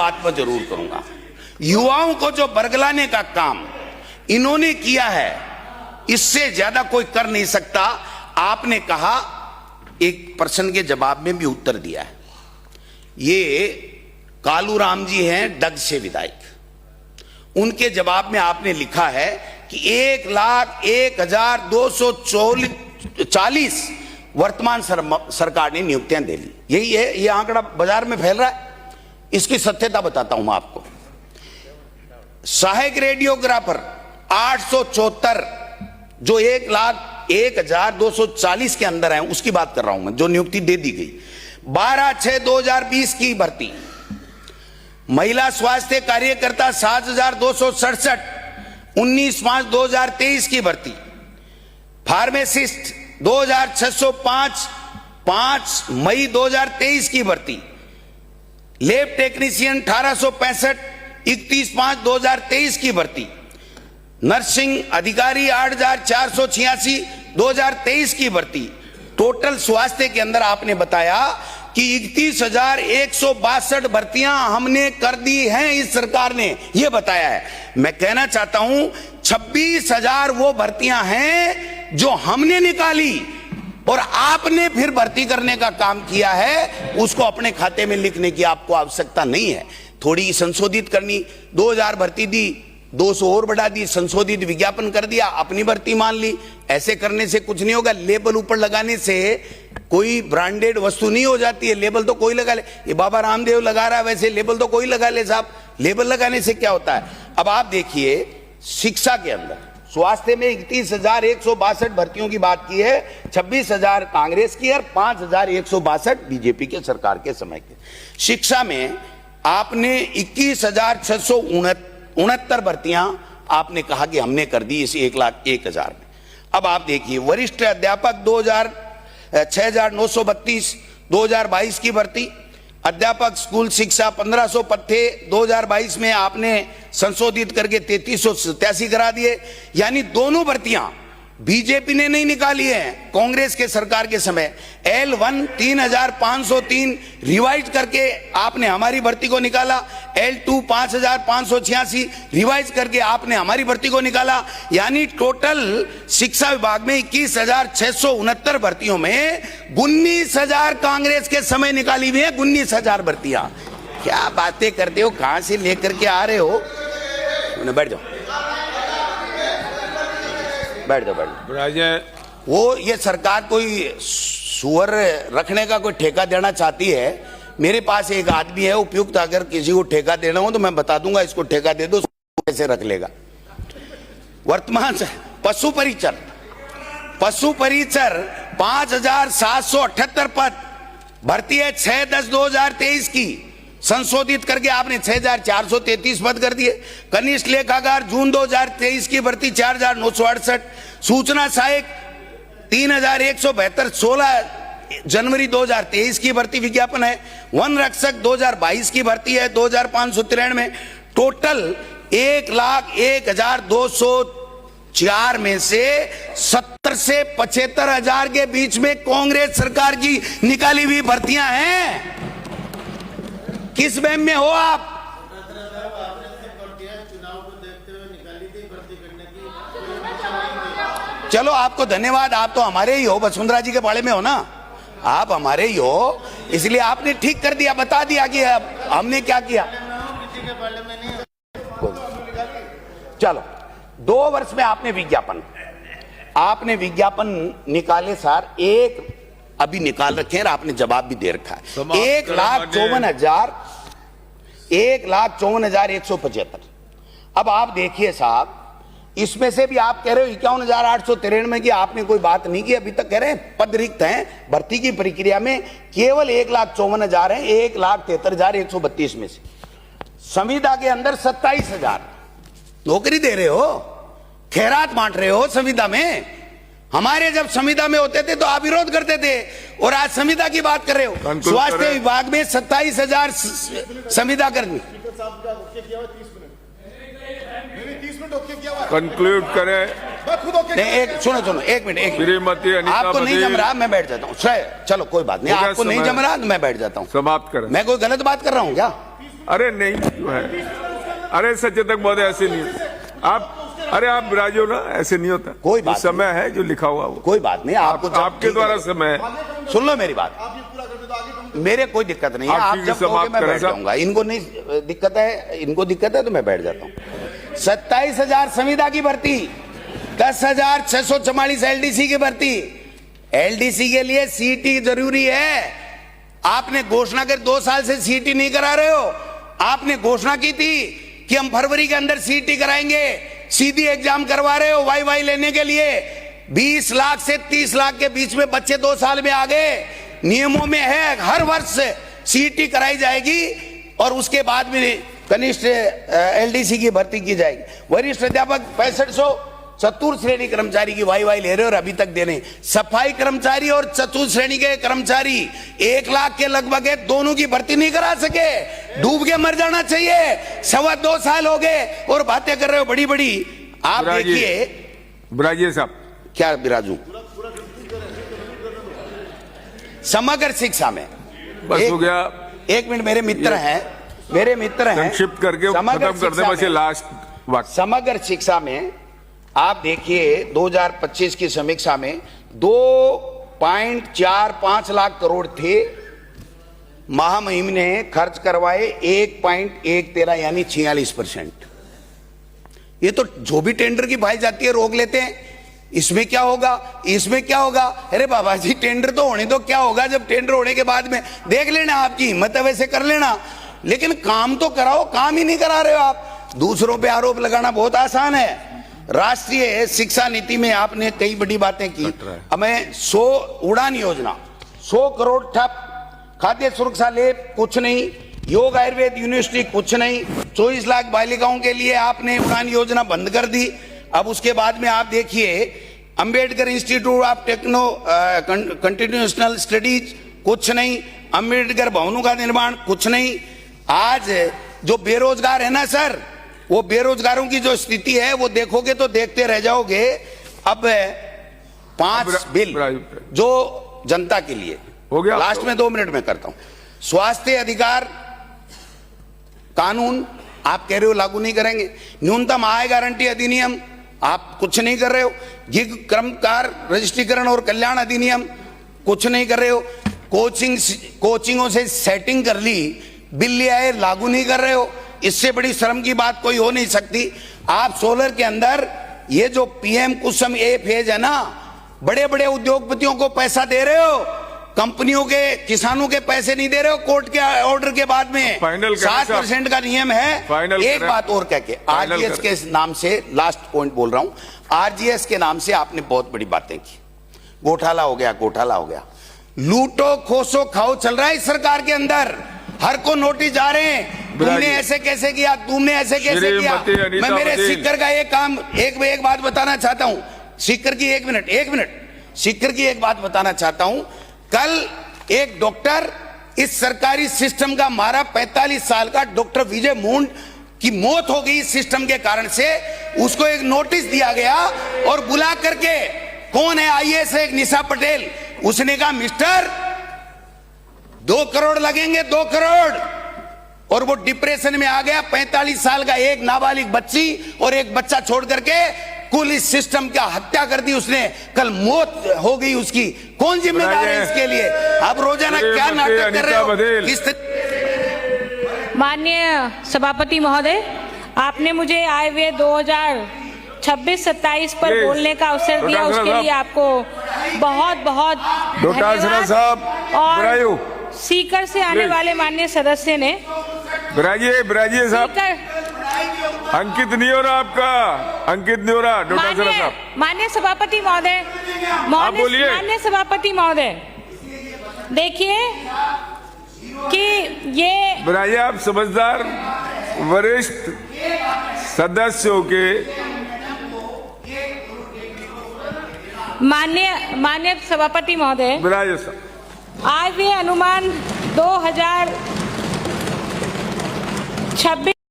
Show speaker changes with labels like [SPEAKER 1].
[SPEAKER 1] बात पर जरूर करूंगा। युवाओं को जो बरगलाने का काम इन्होंने किया है, इससे ज्यादा कोई कर नहीं सकता। आपने कहा, एक प्रश्न के जवाब में भी उत्तर दिया है। ये कालू राम जी हैं डग से विधायक, उनके जवाब में आपने लिखा है कि 1,01,240 वर्तमान सरकार ने नियुक्तियां दे ली। यही है, ये आंकड़ा बाजार में फैल रहा है। इसकी सत्यता बताता हूं मैं आपको। सहायक रेडियोग्राफर 874, जो 1,01,240 के अंदर है, उसकी बात कर रहा हूं मैं, जो नियुक्ति दे दी गई। 12/6/2020 की भर्ती। महिला स्वास्थ्य कार्यकर्ता 7,267, 19/5/2023 की भर्ती। फार्मासिस्ट 2,605, 5 मई 2023 की भर्ती। लैब टेक्नीशियन 1,865, 31/5/2023 की भर्ती। नर्सिंग अधिकारी 8,486, 2023 की भर्ती। टोटल स्वास्थ्य के अंदर आपने बताया कि 31,162 भर्तियां हमने कर दी हैं, इस सरकार ने ये बताया है। मैं कहना चाहता हूं 26,000 वो भर्तियां हैं जो हमने निकाली और आपने फिर भर्ती करने का काम किया है। उसको अपने खाते में लिखने की आपको आवश्यकता नहीं है। थोड़ी संशोधित करनी, 2,000 भर्ती दी, 200 और बढ़ा दी, संशोधित विज्ञापन कर दिया, अपनी भर्ती मान ली। ऐसे करने से कुछ नहीं होगा। लेबल ऊपर लगाने से कोई ब्रांडेड वस्तु नहीं हो जाती है। लेबल तो कोई लगा ले, ये बाबा रामदेव लगा रहा है, वैसे लेबल तो कोई लगा ले साहब। लेबल लगाने से क्या होता है? अब आप देखिए, शिक्षा के अंदर स्वास्थ्य में 31,162 भर्तियों की बात की है। 26,000 कांग्रेस की और 5,162 बीजेपी के सरकार के समय के। शिक्षा में आपने 21,669 भर्तियां आपने कहा कि हमने कर दी इस 1,01,000 में। अब आप देखिए, वरिष्ठ अध्यापक 6,932, 2022 की भर्ती। अध्यापक स्कूल शिक्षा 1,500 पद थे, 2022 में आपने संशोधित करके 3,387 करा दिए। यानी दोनों भर्तियां बीजेपी ने नहीं निकाली है, कांग्रेस के सरकार के समय। L1 3,503 रिवाइज करके आपने हमारी भर्ती को निकाला। L2 5,586 रिवाइज करके आपने हमारी भर्ती को निकाला। यानी टोटल शिक्षा विभाग में 21,669 भर्तियों में 19,000 कांग्रेस के समय निकाली हुई है। 19,000 भर्तियां। क्या बातें करते हो, कहां से लेकर के आ रहे हो? बैठ जाओ, बैठ जाओ, बैठ जाओ। वो ये सरकार कोई सुअर रखने का कोई ठेका देना चाहती है। मेरे पास एक आदमी है उपयुक्त, अगर किसी को ठेका देना हो तो मैं बता दूंगा, इसको ठेका दे दो, कैसे रख लेगा। वर्तमान पशु परिचर 5,778 पद, भर्ती है 6/10/2023 की। संशोधित करके आपने 6,433 पद कर दिए। कनिष्ठ लेखाकार जून 2023 की भर्ती 4,968। सूचना सहायक 3,172, 16 जनवरी 2023 की भर्ती विज्ञापन है। वन रक्षक 2022 की भर्ती है 2,593। टोटल 1,01,204 में से 70 से 75,000 के बीच में कांग्रेस सरकार की निकाली हुई भर्तियां हैं। किस वहम में हो आप? चलो, आपको धन्यवाद, आप तो हमारे ही हो, वसुंधरा जी के पाले में हो ना, आप हमारे ही हो, इसलिए आपने ठीक कर दिया, बता दिया कि हमने क्या किया। चलो, 2 वर्ष में आपने विज्ञापन निकाले सर, एक अभी निकाल रखे हैं, आपने जवाब भी दे रखा है। 1,54,175। अब आप देखिए साहब, इसमें से भी आप कह रहे हो 51,893 की आपने कोई बात नहीं की, अभी तक कह रहे हैं पद रिक्त हैं। भर्ती की प्रक्रिया में केवल 1,54,000 है, 1,73,132 में से। संविदा के अंदर 27,000 नौकरी दे रहे हो, खैरात बांट रहे हो संविदा में। हमारे जब संविदा में होते थे तो आप विरोध करते थे, और आज संविदा की बात कर रहे हो। स्वास्थ्य विभाग में 27,000 संविदा कर्मी।
[SPEAKER 2] कंक्लूड करें।
[SPEAKER 1] एक सुनो, एक मिनट, आपको नहीं जम रहा, मैं बैठ जाता हूँ। चलो कोई बात नहीं, आपको नहीं जम रहा तो मैं बैठ जाता हूँ।
[SPEAKER 2] समाप्त करें।
[SPEAKER 1] मैं कोई गलत बात कर रहा हूँ क्या?
[SPEAKER 2] अरे नहीं क्यों है, अरे सचेतक महोदय ऐसे नहीं होता। आप राजो ना, ऐसे नहीं होता।
[SPEAKER 1] कोई बात
[SPEAKER 2] समय है जो लिखा हुआ वो,
[SPEAKER 1] कोई बात नहीं।
[SPEAKER 2] आपके द्वारा समय है।
[SPEAKER 1] सुन लो मेरी बात, मेरे कोई दिक्कत नहीं है। आप जब कहोगे मैं बैठ जाऊंगा। इनको नहीं दिक्कत है, इनको दिक्कत है तो मैं बैठ जाता हूँ। 27,000 संविदा की भर्ती, 10,644 एलडीसी की भर्ती। एलडीसी के लिए सीटी जरूरी है। आपने घोषणा कर 2 साल से सीटी नहीं करा रहे हो। आपने घोषणा की थी कि हम फरवरी के अंदर सीटी कराएंगे, सीधी एग्जाम करवा रहे हो वाई लेने के लिए। 20 लाख से 30 लाख के बीच में बच्चे 2 साल में आ गए। नियमों में है हर वर्ष सीटी कराई जाएगी और उसके बाद में कनिष्ठ एलडीसी की भर्ती की जाएगी। वरिष्ठ अध्यापक 6500 चतुर्थ श्रेणी कर्मचारी की वाई ले रहे हो और अभी तक दे नहीं। सफाई कर्मचारी और चतुर्थ श्रेणी के कर्मचारी 1 लाख के लगभग है, दोनों की भर्ती नहीं करा सके। डूब के मर जाना चाहिए। 2.25 साल हो गए और बातें कर रहे हो बड़ी बड़ी। आप देखिए
[SPEAKER 2] बिराजिए साहब।
[SPEAKER 1] क्या बिराजू? समग्र शिक्षा में
[SPEAKER 2] बस हो गया।
[SPEAKER 1] 1 मिनट, मेरे मित्र हैं,
[SPEAKER 2] संक्षिप्त करके खत्म कर दे बस ये लास्ट वाक्य।
[SPEAKER 1] समग्र शिक्षा में आप देखिए 2025 की समीक्षा में 2.45 लाख करोड़ थे। महामहिम ने खर्च करवाए 1.13 यानी 46%। ये तो जो भी टेंडर की भाई जाती है रोक लेते हैं। इसमें क्या होगा, इसमें क्या होगा? अरे बाबा जी, टेंडर तो होने दो। क्या होगा जब टेंडर होने के बाद में देख लेना, आपकी हिम्मत है वैसे कर लेना, लेकिन काम तो कराओ। काम ही नहीं करा रहे हो आप। दूसरों पे आरोप लगाना बहुत आसान है। राष्ट्रीय शिक्षा नीति में आपने कई बड़ी बातें की। हमें 100 उड़ान योजना, 100 करोड़ ठप। खाद्य सुरक्षा लैब कुछ नहीं। योग आयुर्वेद यूनिवर्सिटी कुछ नहीं। 24 लाख बालिकाओं के लिए आपने उड़ान योजना बंद कर दी। अब उसके बाद में आप देखिए अंबेडकर इंस्टीट्यूट ऑफ कंटिन्यूएशनल स्टडीज कुछ नहीं। अंबेडकर भवनों का निर्माण कुछ नहीं। आज जो बेरोजगार है ना सर, वो बेरोजगारों की जो स्थिति है वो देखोगे तो देखते रह जाओगे। अब 5 बिल जो जनता के लिए
[SPEAKER 2] हो गया।
[SPEAKER 1] लास्ट में 2 मिनट में करता हूं। स्वास्थ्य अधिकार कानून आप कह रहे हो लागू नहीं करेंगे। न्यूनतम आय गारंटी अधिनियम आप कुछ नहीं कर रहे हो। गिग कर्मकार रजिस्ट्रीकरण और कल्याण अधिनियम कुछ नहीं कर रहे हो। कोचिंगों से सेटिंग कर ली, बिल ले आए, लागू नहीं कर रहे हो। इससे बड़ी शर्म की बात कोई हो नहीं सकती। आप सोलर के अंदर ये जो पीएम कुसुम ए फेज है ना, बड़े बड़े उद्योगपतियों को पैसा दे रहे हो, कंपनियों के, किसानों के पैसे नहीं दे रहे हो। कोर्ट के ऑर्डर के बाद में 7% का नियम है। एक बात और कह के आरजीएस के नाम से, लास्ट पॉइंट बोल रहा हूं, आरजीएस के नाम से आपने बहुत बड़ी बातें की। घोटाला हो गया, घोटाला हो गया। लूटो खोसो खाओ चल रहा है इस सरकार के अंदर। हर को नोटिस जा रहे हैं, तुमने ऐसे कैसे किया, तुमने ऐसे कैसे किया। मैं मेरे सीकर का एक काम, एक बात बताना चाहता हूं। सीकर की एक मिनट सीकर की एक बात बताना चाहता हूं। कल एक डॉक्टर इस सरकारी सिस्टम का मारा, 45 साल का डॉक्टर विजय मुंड की मौत हो गई इस सिस्टम के कारण से। उसको एक नोटिस दिया गया और बुला करके, कौन है आईएएस है, एक निशा पटेल, उसने कहा मिस्टर 2 करोड़ लगेंगे, 2 करोड़। और वो डिप्रेशन में आ गया। 45 साल का एक नाबालिग बच्ची और एक बच्चा छोड़ करके कुल इस सिस्टम का हत्या कर दी उसने। कल मौत हो गई उसकी। कौन जिम्मेदार है इसके लिए? आप रोजाना क्या नाटक कर रहे हो?
[SPEAKER 3] माननीय सभापति महोदय, आपने मुझे आय व्यय 2026-27 पर बोलने का अवसर दिया, उसके लिए आपको बहुत बहुत धन्यवाद। और सीकर से आने वाले माननीय सदस्य ने
[SPEAKER 2] बिराजिए साहब, अंकित नहीं हो रहा आपका, अंकित नहीं हो रहा। डॉक्टर साहब,
[SPEAKER 3] माननीय सभापति महोदय, माननीय सभापति महोदय, देखिए कि ये
[SPEAKER 2] बिराजिए, आप समझदार वरिष्ठ सदस्यों के
[SPEAKER 3] माननीय सभापति महोदय,
[SPEAKER 2] बिराजिए साहब,
[SPEAKER 3] आय व्यय अनुमान 2026